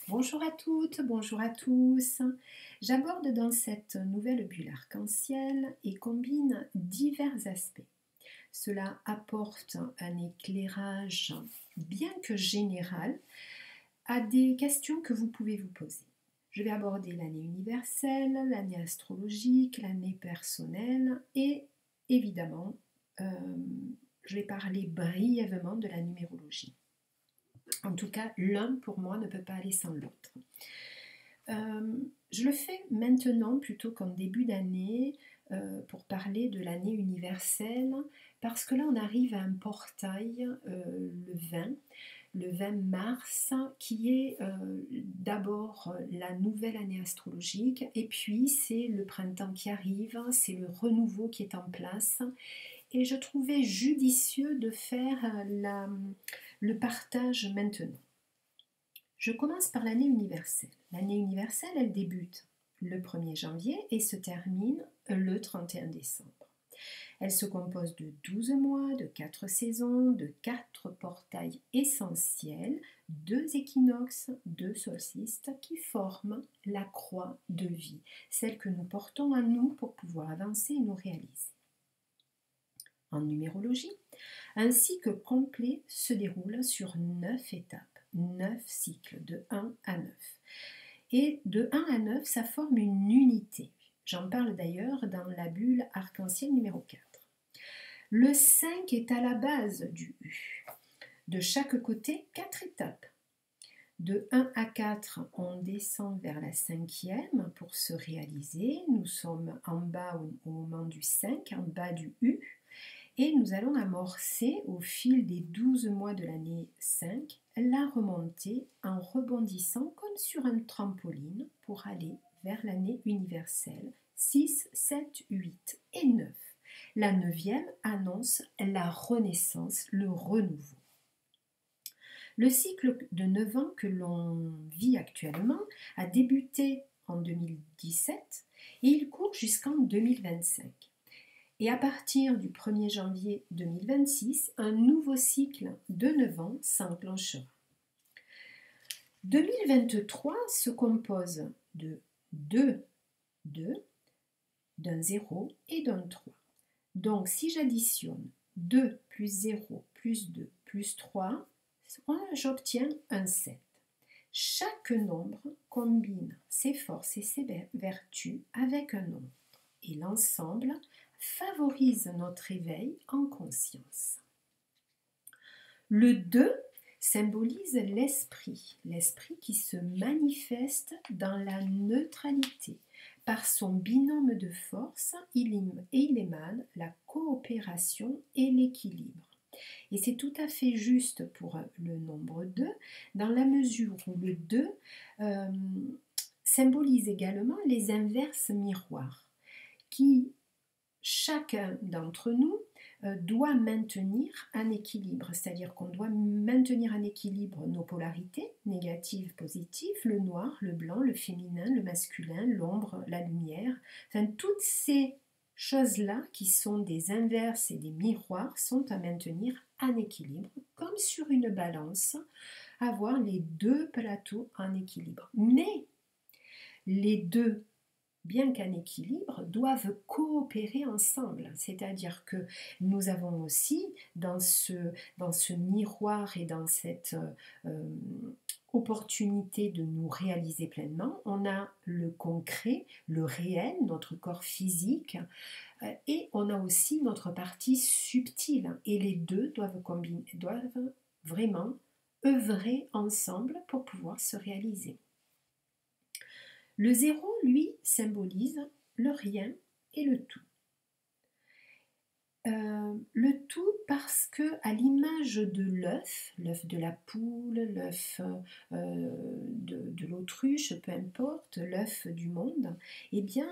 Bonjour à toutes, bonjour à tous. J'aborde dans cette nouvelle bulle arc-en-ciel et combine divers aspects. Cela apporte un éclairage bien que général à des questions que vous pouvez vous poser. Je vais aborder l'année universelle, l'année astrologique, l'année personnelle et évidemment, je vais parler brièvement de la numérologie. En tout cas, l'un pour moi ne peut pas aller sans l'autre. Je le fais maintenant plutôt qu'en début d'année pour parler de l'année universelle parce que là on arrive à un portail le 20 mars qui est d'abord la nouvelle année astrologique et puis c'est le printemps qui arrive, c'est le renouveau qui est en place et je trouvais judicieux de faire le partage maintenant. Je commence par l'année universelle. L'année universelle, elle débute le 1er janvier et se termine le 31 décembre. Elle se compose de 12 mois, de 4 saisons, de 4 portails essentiels, 2 équinoxes, 2 solstices qui forment la croix de vie, celle que nous portons à nous pour pouvoir avancer et nous réaliser. En numérologie, un cycle complet se déroule sur 9 étapes. 9 cycles de 1 à 9. Et de 1 à 9, ça forme une unité. J'en parle d'ailleurs dans la bulle arc-en-ciel numéro 4. Le 5 est à la base du U. De chaque côté, 4 étapes. De 1 à 4, on descend vers la 5e pour se réaliser. Nous sommes en bas au moment du 5, en bas du U. Et nous allons amorcer au fil des 12 mois de l'année 5 la remontée en rebondissant comme sur un trampoline pour aller vers l'année universelle 6, 7, 8 et 9. La 9e annonce la renaissance, le renouveau. Le cycle de 9 ans que l'on vit actuellement a débuté en 2017 et il court jusqu'en 2025. Et à partir du 1er janvier 2026, un nouveau cycle de 9 ans s'enclenchera. 2023 se compose de 2, 2, d'un 0 et d'un 3. Donc si j'additionne 2 plus 0 plus 2 plus 3, j'obtiens un 7. Chaque nombre combine ses forces et ses vertus avec un autre. Et l'ensemble favorise notre éveil en conscience. Le 2 symbolise l'esprit qui se manifeste dans la neutralité. Par son binôme de force, il émane la coopération et l'équilibre. Et c'est tout à fait juste pour le nombre 2, dans la mesure où le 2 symbolise également les inverses miroirs, qui chacun d'entre nous doit maintenir un équilibre, c'est-à-dire qu'on doit maintenir en équilibre nos polarités, négatives, positives, le noir, le blanc, le féminin, le masculin, l'ombre, la lumière, enfin toutes ces choses-là qui sont des inverses et des miroirs sont à maintenir en équilibre, comme sur une balance, avoir les deux plateaux en équilibre. Mais les deux, bien qu'en équilibre, doivent coopérer ensemble. C'est-à-dire que nous avons aussi, dans ce miroir et dans cette opportunité de nous réaliser pleinement, on a le concret, le réel, notre corps physique, et on a aussi notre partie subtile. Et les deux doivent vraiment œuvrer ensemble pour pouvoir se réaliser. Le 0, lui, symbolise le rien et le tout. Le tout parce que, à l'image de l'œuf de la poule, l'œuf de l'autruche, peu importe, l'œuf du monde, eh bien,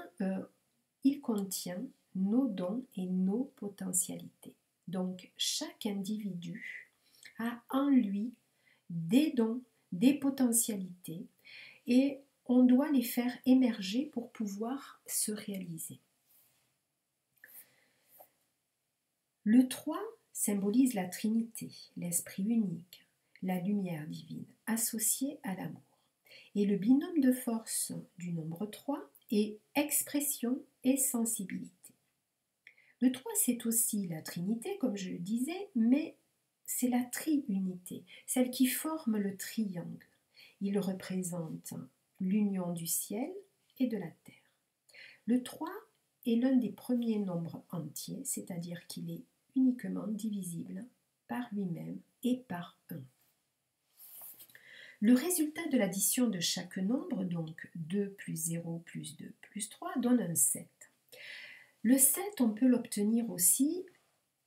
il contient nos dons et nos potentialités. Donc, chaque individu a en lui des dons, des potentialités, et on doit les faire émerger pour pouvoir se réaliser. Le 3 symbolise la Trinité, l'Esprit unique, la lumière divine, associée à l'amour. Et le binôme de force du nombre 3 est expression et sensibilité. Le 3, c'est aussi la trinité, comme je le disais, mais c'est la triunité, celle qui forme le triangle. Il représente l'union du ciel et de la terre. Le 3 est l'un des premiers nombres entiers, c'est-à-dire qu'il est uniquement divisible par lui-même et par 1. Le résultat de l'addition de chaque nombre, donc 2 plus 0 plus 2 plus 3, donne un 7. Le 7, on peut l'obtenir aussi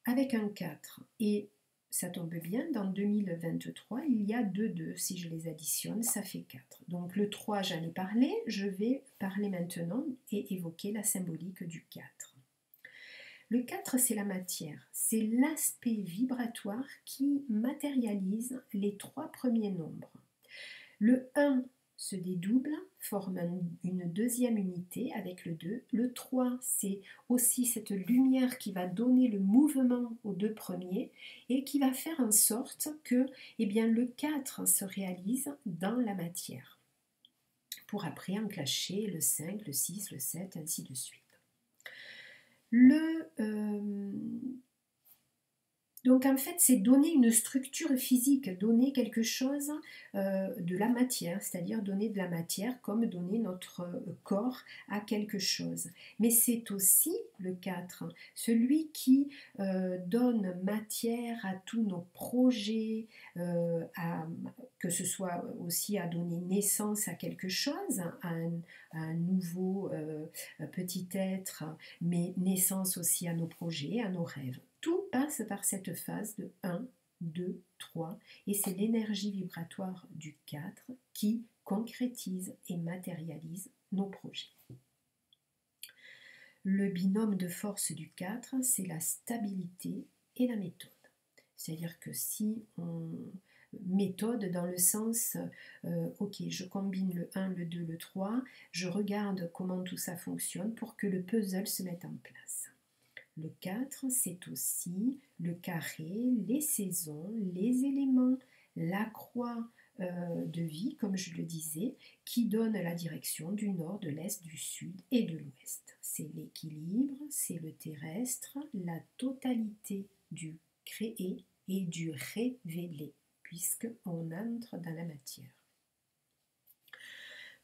avec un 4. Et ça tombe bien, dans 2023, il y a 2 2. Si je les additionne, ça fait 4. Donc le 3, j'en ai parlé. Je vais parler maintenant et évoquer la symbolique du 4. Le 4, c'est la matière. C'est l'aspect vibratoire qui matérialise les 3 premiers nombres. Le 1 se dédouble, forme une deuxième unité avec le 2. Le 3, c'est aussi cette lumière qui va donner le mouvement aux 2 premiers et qui va faire en sorte que le 4 se réalise dans la matière, pour après enclencher le 5, le 6, le 7, ainsi de suite. Donc en fait, c'est donner une structure physique, donner quelque chose de la matière, c'est-à-dire donner de la matière comme donner notre corps à quelque chose. Mais c'est aussi le 4, celui qui donne matière à tous nos projets, que ce soit aussi à donner naissance à quelque chose, à un nouveau petit être, mais naissance aussi à nos projets, à nos rêves. Tout passe par cette phase de 1, 2, 3 et c'est l'énergie vibratoire du 4 qui concrétise et matérialise nos projets. Le binôme de force du 4, c'est la stabilité et la méthode. C'est-à-dire que si on méthode dans le sens ok, je combine le 1, le 2, le 3, je regarde comment tout ça fonctionne pour que le puzzle se mette en place. Le 4, c'est aussi le carré, les saisons, les éléments, la croix de vie, comme je le disais, qui donne la direction du nord, de l'est, du sud et de l'ouest. C'est l'équilibre, c'est le terrestre, la totalité du créé et du révélé, puisqu'on entre dans la matière.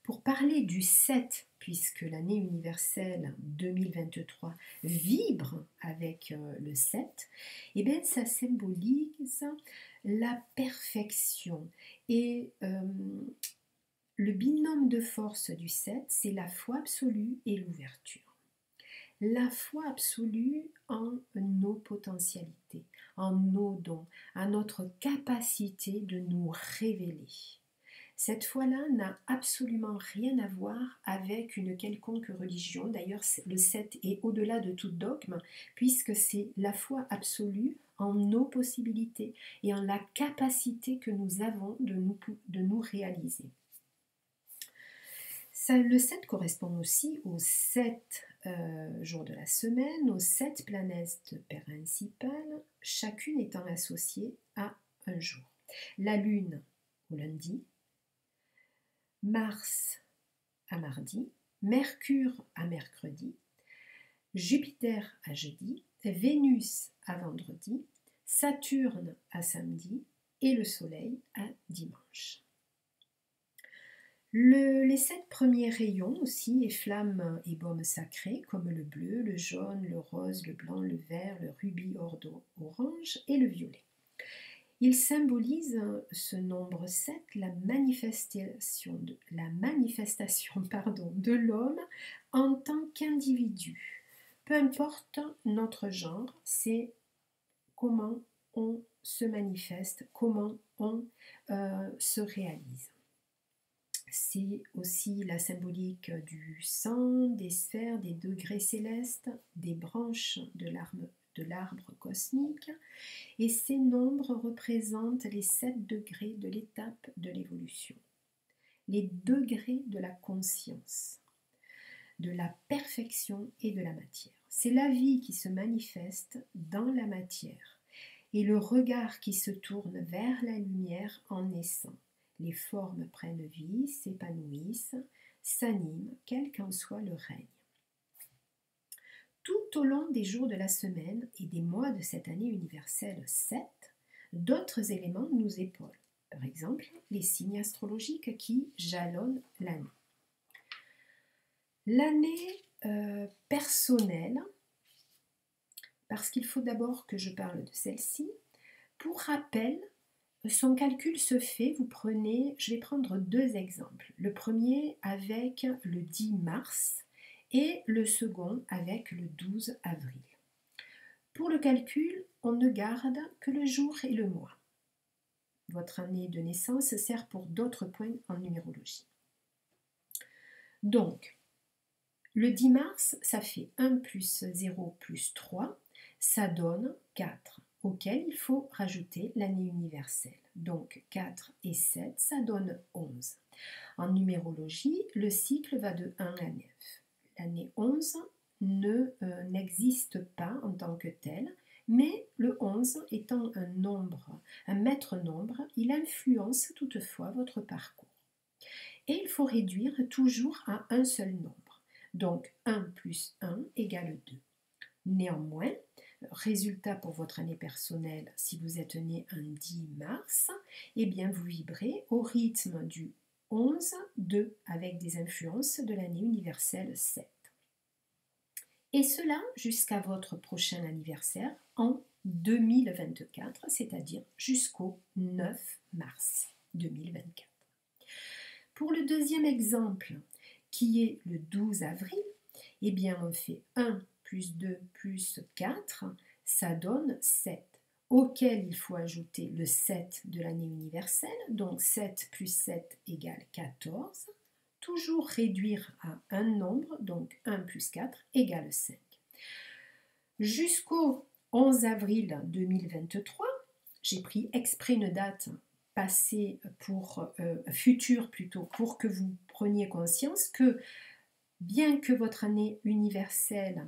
Pour parler du 7, puisque l'année universelle 2023 vibre avec le 7, et bien ça symbolise la perfection. Et le binôme de force du 7, c'est la foi absolue et l'ouverture. La foi absolue en nos potentialités, en nos dons, en notre capacité de nous révéler. Cette foi-là n'a absolument rien à voir avec une quelconque religion. D'ailleurs, le 7 est au-delà de tout dogme, puisque c'est la foi absolue en nos possibilités et en la capacité que nous avons de nous réaliser. Le 7 correspond aussi aux 7 jours de la semaine, aux 7 planètes principales, chacune étant associée à un jour. La Lune au lundi, Mars à mardi, Mercure à mercredi, Jupiter à jeudi, Vénus à vendredi, Saturne à samedi et le Soleil à dimanche. Les 7 premiers rayons aussi, et flammes et baumes sacrés, comme le bleu, le jaune, le rose, le blanc, le vert, le rubis, orange et le violet. Il symbolise, ce nombre 7, la manifestation de l'homme en tant qu'individu. Peu importe notre genre, c'est comment on se manifeste, comment on se réalise. C'est aussi la symbolique du sang, des sphères, des degrés célestes, des branches de l'arbre cosmique, et ces nombres représentent les 7 degrés de l'étape de l'évolution, les degrés de la conscience, de la perfection et de la matière. C'est la vie qui se manifeste dans la matière et le regard qui se tourne vers la lumière en naissant. Les formes prennent vie, s'épanouissent, s'animent, quel qu'en soit le règne. Tout au long des jours de la semaine et des mois de cette année universelle 7, d'autres éléments nous épaulent. Par exemple, les signes astrologiques qui jalonnent l'année. L'année personnelle, parce qu'il faut d'abord que je parle de celle-ci. Pour rappel, son calcul se fait, je vais prendre 2 exemples. Le premier avec le 10 mars et le second avec le 12 avril. Pour le calcul, on ne garde que le jour et le mois. Votre année de naissance sert pour d'autres points en numérologie. Donc, le 10 mars, ça fait 1 plus 0 plus 3, ça donne 4, auquel il faut rajouter l'année universelle. Donc 4 et 7, ça donne 11. En numérologie, le cycle va de 1 à 9. L'année 11 n'existe pas en tant que tel, mais le 11 étant un maître nombre, il influence toutefois votre parcours. Et il faut réduire toujours à un seul nombre. Donc 1 plus 1 égale 2. Néanmoins, résultat pour votre année personnelle, si vous êtes né un 10 mars, eh bien vous vibrez au rythme du 11-2 avec des influences de l'année universelle 7. Et cela jusqu'à votre prochain anniversaire en 2024, c'est-à-dire jusqu'au 9 mars 2024. Pour le deuxième exemple, qui est le 12 avril, eh bien on fait 1 plus 2 plus 4, ça donne 7, auquel il faut ajouter le 7 de l'année universelle, donc 7 plus 7 égale 14, toujours réduire à un nombre, donc 1 plus 4 égale 5. Jusqu'au 11 avril 2023, j'ai pris exprès une date passée future plutôt, pour que vous preniez conscience que bien que votre année universelle,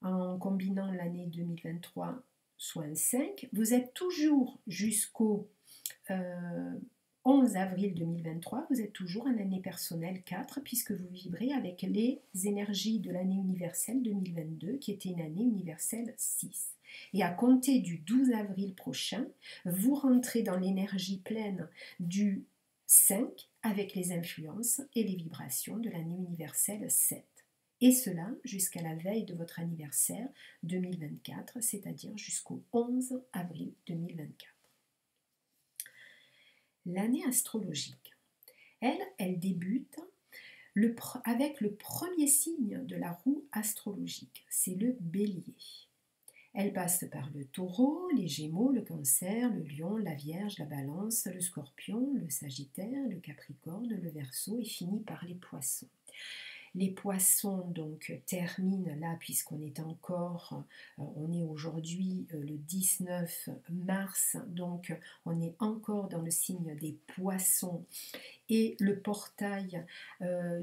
en combinant l'année 2023, soit un 5, vous êtes toujours jusqu'au 11 avril 2023, vous êtes toujours en année personnelle 4, puisque vous vibrez avec les énergies de l'année universelle 2022, qui était une année universelle 6. Et à compter du 12 avril prochain, vous rentrez dans l'énergie pleine du 5 avec les influences et les vibrations de l'année universelle 7. Et cela jusqu'à la veille de votre anniversaire 2024, c'est-à-dire jusqu'au 11 avril 2024. L'année astrologique, elle débute avec le premier signe de la roue astrologique, c'est le bélier. Elle passe par le taureau, les gémeaux, le cancer, le lion, la vierge, la balance, le scorpion, le sagittaire, le capricorne, le verseau et finit par les poissons. Les poissons donc terminent là, puisqu'on est on est aujourd'hui le 19 mars, donc on est encore dans le signe des poissons et le portail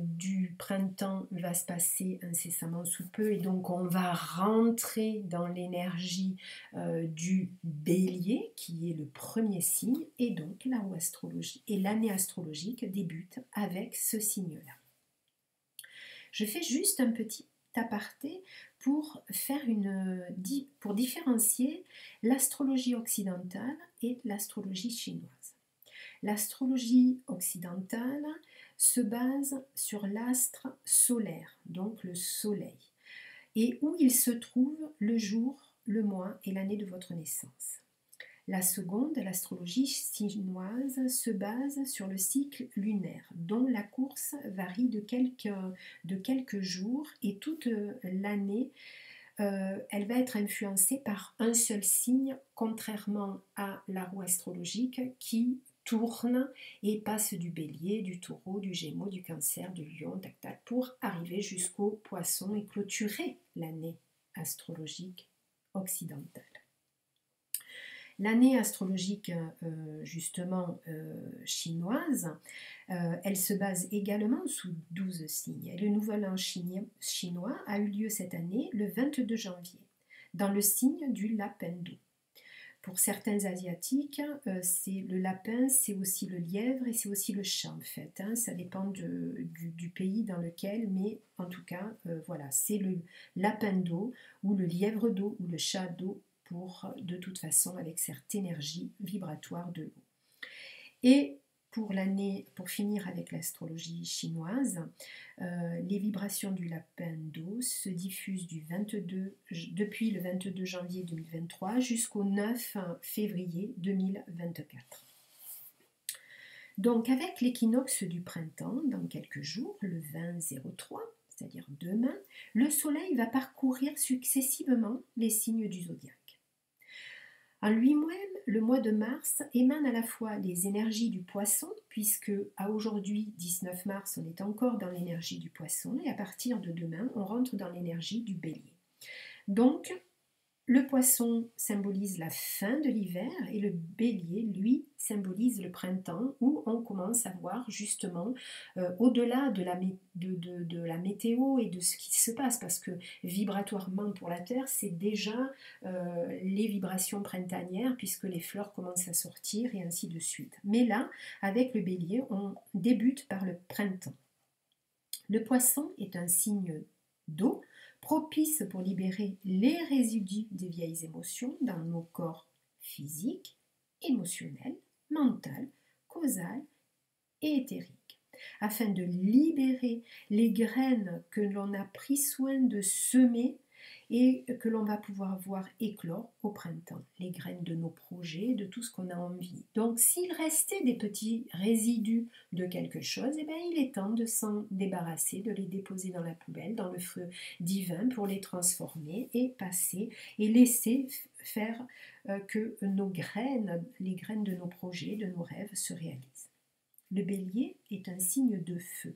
du printemps va se passer incessamment sous peu et donc on va rentrer dans l'énergie du bélier qui est le premier signe et donc la roue astrologique et l'année astrologique débute avec ce signe-là. Je fais juste un petit aparté pour différencier l'astrologie occidentale et l'astrologie chinoise. L'astrologie occidentale se base sur l'astre solaire, donc le soleil, et où il se trouve le jour, le mois et l'année de votre naissance. La seconde, l'astrologie chinoise, se base sur le cycle lunaire, dont la course varie de quelques jours et toute l'année, elle va être influencée par un seul signe, contrairement à la roue astrologique qui tourne et passe du bélier, du taureau, du gémeaux, du cancer, du lion, tac tac, pour arriver jusqu'au poisson et clôturer l'année astrologique occidentale. L'année astrologique chinoise, elle se base également sous 12 signes. Et le nouvel an chinois a eu lieu cette année le 22 janvier, dans le signe du Lapin d'eau. pour certains asiatiques, c'est le lapin, c'est aussi le lièvre et c'est aussi le chat en fait. Hein. Ça dépend du pays dans lequel, mais en tout cas, voilà, c'est le lapin d'eau ou le lièvre d'eau ou le chat d'eau pour, de toute façon, avec cette énergie vibratoire de l'eau. Et pour l'année, pour finir avec l'astrologie chinoise, les vibrations du lapin d'eau se diffusent depuis le 22 janvier 2023 jusqu'au 9 février 2024. Donc avec l'équinoxe du printemps, dans quelques jours, le 20-03, c'est-à-dire demain, le soleil va parcourir successivement les signes du zodiaque. En lui-même, le mois de mars émane à la fois les énergies du poisson, puisque à aujourd'hui, 19 mars, on est encore dans l'énergie du poisson, et à partir de demain, on rentre dans l'énergie du bélier. Donc, le poisson symbolise la fin de l'hiver et le bélier, lui, symbolise le printemps où on commence à voir justement au-delà de la météo et de ce qui se passe parce que vibratoirement pour la Terre, c'est déjà les vibrations printanières puisque les fleurs commencent à sortir et ainsi de suite. Mais là, avec le bélier, on débute par le printemps. Le poisson est un signe d'eau propice pour libérer les résidus des vieilles émotions dans nos corps physiques, émotionnels, mentaux, causal et éthériques, afin de libérer les graines que l'on a pris soin de semer et que l'on va pouvoir voir éclore au printemps, les graines de nos projets, de tout ce qu'on a envie. Donc s'il restait des petits résidus de quelque chose, eh bien, il est temps de s'en débarrasser, de les déposer dans la poubelle, dans le feu divin pour les transformer et passer et laisser faire que nos graines, les graines de nos projets, de nos rêves se réalisent. Le bélier est un signe de feu.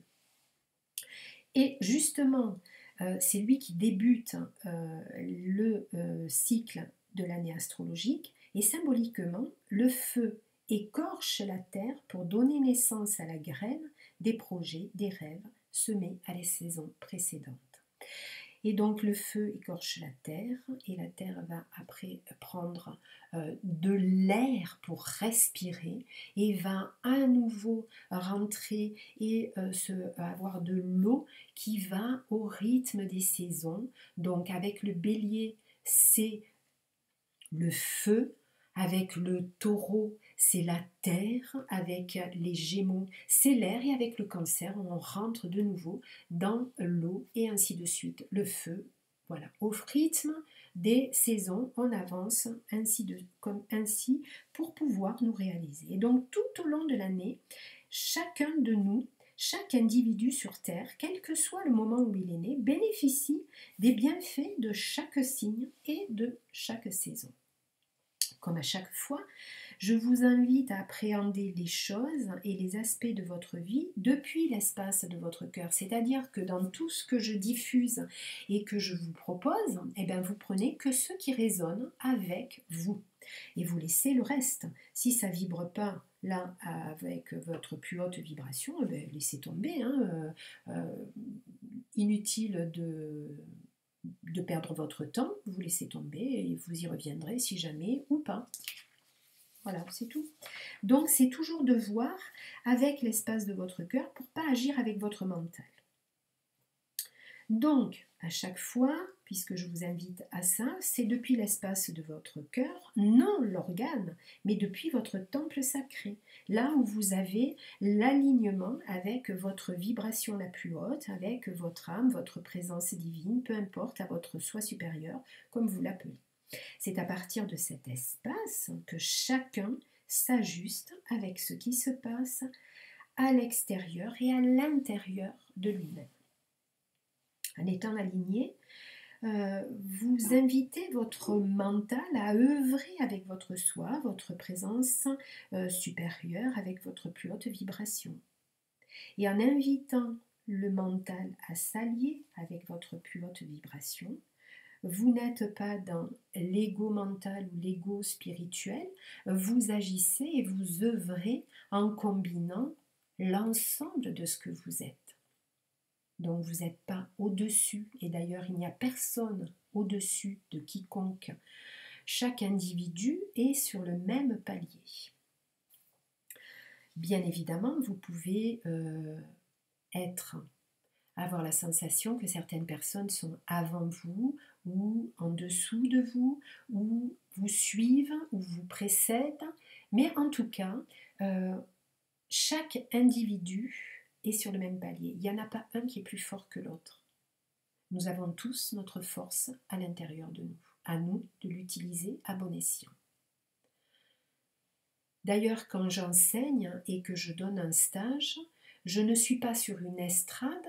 Et justement, c'est lui qui débute le cycle de l'année astrologique et symboliquement, le feu écorche la terre pour donner naissance à la graine des projets, des rêves semés à les saisons précédentes. Et donc le feu écorche la terre et la terre va après prendre de l'air pour respirer et va à nouveau rentrer et avoir de l'eau qui va au rythme des saisons. Donc avec le bélier, c'est le feu. Avec le taureau, c'est la terre, avec les gémeaux, c'est l'air, et avec le cancer, on rentre de nouveau dans l'eau, et ainsi de suite. Le feu, voilà, au rythme des saisons, on avance ainsi pour pouvoir nous réaliser. Et donc tout au long de l'année, chacun de nous, chaque individu sur Terre, quel que soit le moment où il est né, bénéficie des bienfaits de chaque signe et de chaque saison. Comme à chaque fois, je vous invite à appréhender les choses et les aspects de votre vie depuis l'espace de votre cœur. C'est-à-dire que dans tout ce que je diffuse et que je vous propose, eh bien vous prenez que ce qui résonne avec vous. Et vous laissez le reste. Si ça ne vibre pas là avec votre plus haute vibration, eh bien, laissez tomber. Inutile de perdre votre temps, vous laissez tomber et vous y reviendrez si jamais ou pas. Voilà, c'est tout. Donc c'est toujours de voir avec l'espace de votre cœur pour ne pas agir avec votre mental. Donc, à chaque fois, puisque je vous invite à ça, c'est depuis l'espace de votre cœur, non l'organe, mais depuis votre temple sacré, là où vous avez l'alignement avec votre vibration la plus haute, avec votre âme, votre présence divine, peu importe, à votre soi supérieur, comme vous l'appelez. C'est à partir de cet espace que chacun s'ajuste avec ce qui se passe à l'extérieur et à l'intérieur de lui-même. En étant aligné, vous invitez votre mental à œuvrer avec votre soi, votre présence supérieure, avec votre plus haute vibration. Et en invitant le mental à s'allier avec votre plus haute vibration, vous n'êtes pas dans l'ego mental ou l'ego spirituel, vous agissez et vous œuvrez en combinant l'ensemble de ce que vous êtes. Donc vous n'êtes pas au-dessus, et d'ailleurs il n'y a personne au-dessus de quiconque Chaque individu est sur le même palier. Bien évidemment, vous pouvez avoir la sensation que certaines personnes sont avant vous ou en dessous de vous, ou vous suivent, ou vous précèdent, mais en tout cas, chaque individu est sur le même palier. Il n'y en a pas un qui est plus fort que l'autre. Nous avons tous notre force à l'intérieur de nous. À nous de l'utiliser à bon escient. D'ailleurs, quand j'enseigne et que je donne un stage, je ne suis pas sur une estrade,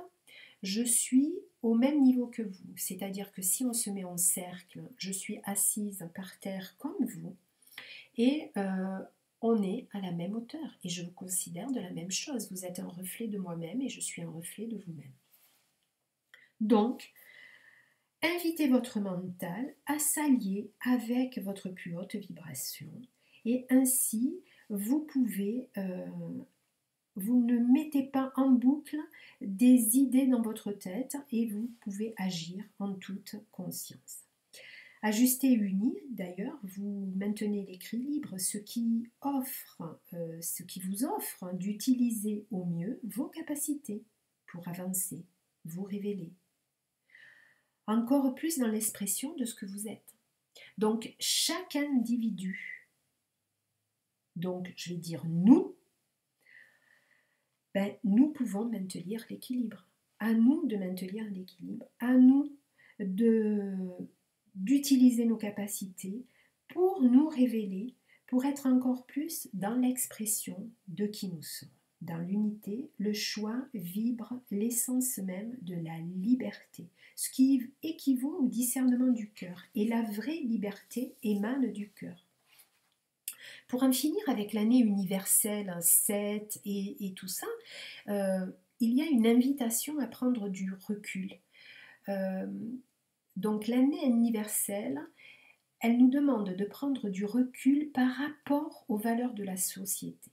je suis au même niveau que vous. C'est-à-dire que si on se met en cercle, je suis assise par terre comme vous et on est à la même hauteur. Et je vous considère de la même chose. Vous êtes un reflet de moi-même et je suis un reflet de vous-même. Donc, invitez votre mental à s'allier avec votre plus haute vibration et ainsi vous pouvez, vous ne mettez pas en boucle des idées dans votre tête et vous pouvez agir en toute conscience. Ajusté et uni, d'ailleurs, vous maintenez l'équilibre, ce qui vous offre d'utiliser au mieux vos capacités pour avancer, vous révéler. Encore plus dans l'expression de ce que vous êtes. Donc, chaque individu, donc je vais dire nous, nous pouvons maintenir l'équilibre. À nous de maintenir l'équilibre, à nous d'utiliser nos capacités pour nous révéler, pour être encore plus dans l'expression de qui nous sommes. Dans l'unité, le choix vibre l'essence même de la liberté, ce qui équivaut au discernement du cœur. Et la vraie liberté émane du cœur. Pour en finir avec l'année universelle, 7 et tout ça, il y a une invitation à prendre du recul. Donc l'année universelle, elle nous demande de prendre du recul par rapport aux valeurs de la société.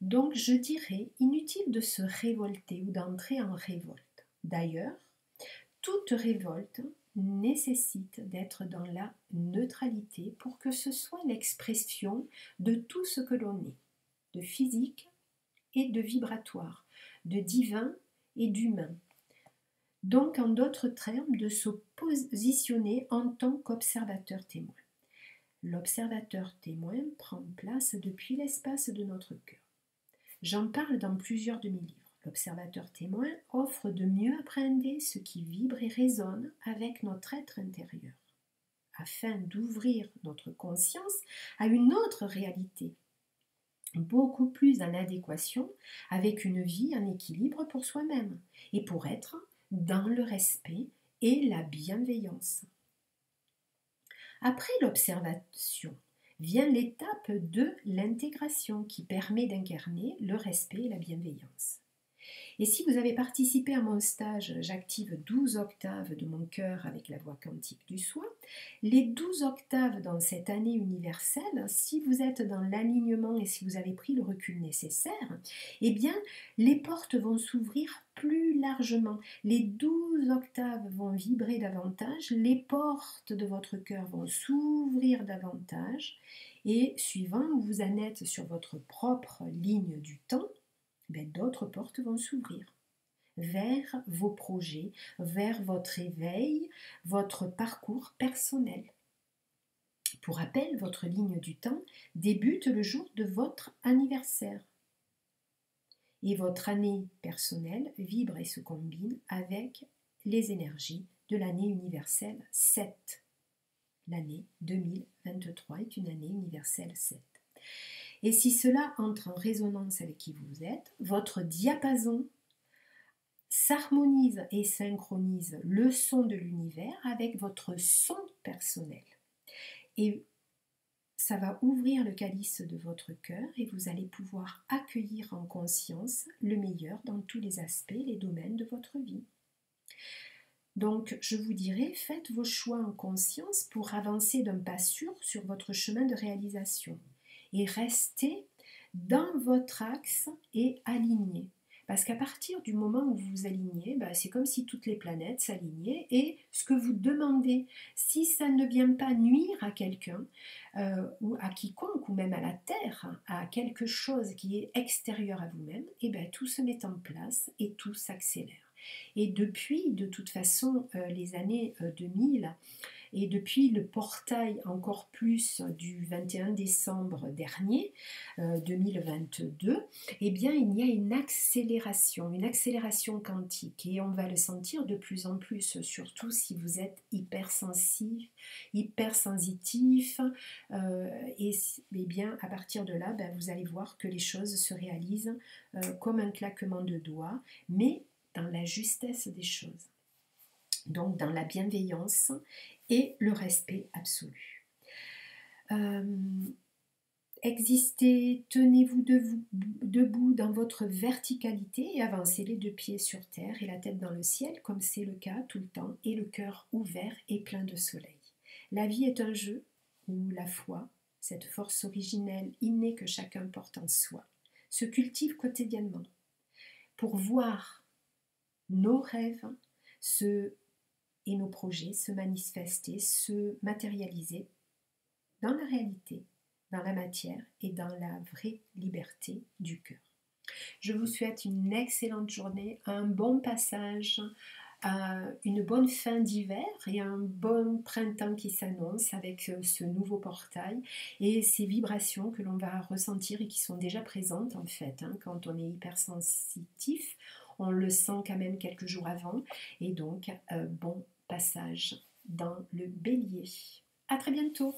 Donc je dirais inutile de se révolter ou d'entrer en révolte. D'ailleurs, toute révolte nécessite d'être dans la neutralité pour que ce soit l'expression de tout ce que l'on est, de physique et de vibratoire, de divin et d'humain. Donc, en d'autres termes, de se positionner en tant qu'observateur témoin. L'observateur témoin prend place depuis l'espace de notre cœur. J'en parle dans plusieurs de mes livres. L'observateur témoin offre de mieux appréhender ce qui vibre et résonne avec notre être intérieur, afin d'ouvrir notre conscience à une autre réalité, beaucoup plus en adéquation avec une vie en équilibre pour soi-même et pour être dans le respect et la bienveillance. Après l'observation, vient l'étape de l'intégration qui permet d'incarner le respect et la bienveillance. Et si vous avez participé à mon stage, j'active 12 octaves de mon cœur avec la voix quantique du soi. Les 12 octaves dans cette année universelle, si vous êtes dans l'alignement et si vous avez pris le recul nécessaire, eh bien, les portes vont s'ouvrir plus largement. Les 12 octaves vont vibrer davantage, les portes de votre cœur vont s'ouvrir davantage et suivant où vous en êtes sur votre propre ligne du temps, d'autres portes vont s'ouvrir vers vos projets, vers votre éveil, votre parcours personnel. Pour rappel, votre ligne du temps débute le jour de votre anniversaire. Et votre année personnelle vibre et se combine avec les énergies de l'année universelle 7. L'année 2023 est une année universelle 7. Et si cela entre en résonance avec qui vous êtes, votre diapason s'harmonise et synchronise le son de l'univers avec votre son personnel. Et ça va ouvrir le calice de votre cœur et vous allez pouvoir accueillir en conscience le meilleur dans tous les aspects, les domaines de votre vie. Donc, je vous dirais, faites vos choix en conscience pour avancer d'un pas sûr sur votre chemin de réalisation. Et restez dans votre axe et aligné. Parce qu'à partir du moment où vous vous alignez, c'est comme si toutes les planètes s'alignaient et ce que vous demandez, si ça ne vient pas nuire à quelqu'un ou à quiconque ou même à la Terre, à quelque chose qui est extérieur à vous-même, et bien tout se met en place et tout s'accélère. Et depuis, de toute façon, les années 2000, et depuis le portail encore plus du 21 décembre dernier, 2022, eh bien il y a une accélération quantique et on va le sentir de plus en plus, surtout si vous êtes hypersensitif, hypersensitif, et bien à partir de là, vous allez voir que les choses se réalisent comme un claquement de doigts, mais dans la justesse des choses. Donc dans la bienveillance et le respect absolu. Existez, tenez-vous debout dans votre verticalité et avancez les 2 pieds sur terre et la tête dans le ciel, comme c'est le cas tout le temps, et le cœur ouvert et plein de soleil. La vie est un jeu où la foi, cette force originelle innée que chacun porte en soi, se cultive quotidiennement pour voir nos rêves et nos projets se manifester, se matérialiser dans la réalité, dans la matière et dans la vraie liberté du cœur. Je vous souhaite une excellente journée, un bon passage, une bonne fin d'hiver et un bon printemps qui s'annonce avec ce nouveau portail et ces vibrations que l'on va ressentir et qui sont déjà présentes en fait. Quand on est hypersensitif, on le sent quand même quelques jours avant et donc bon passage dans le bélier. À très bientôt.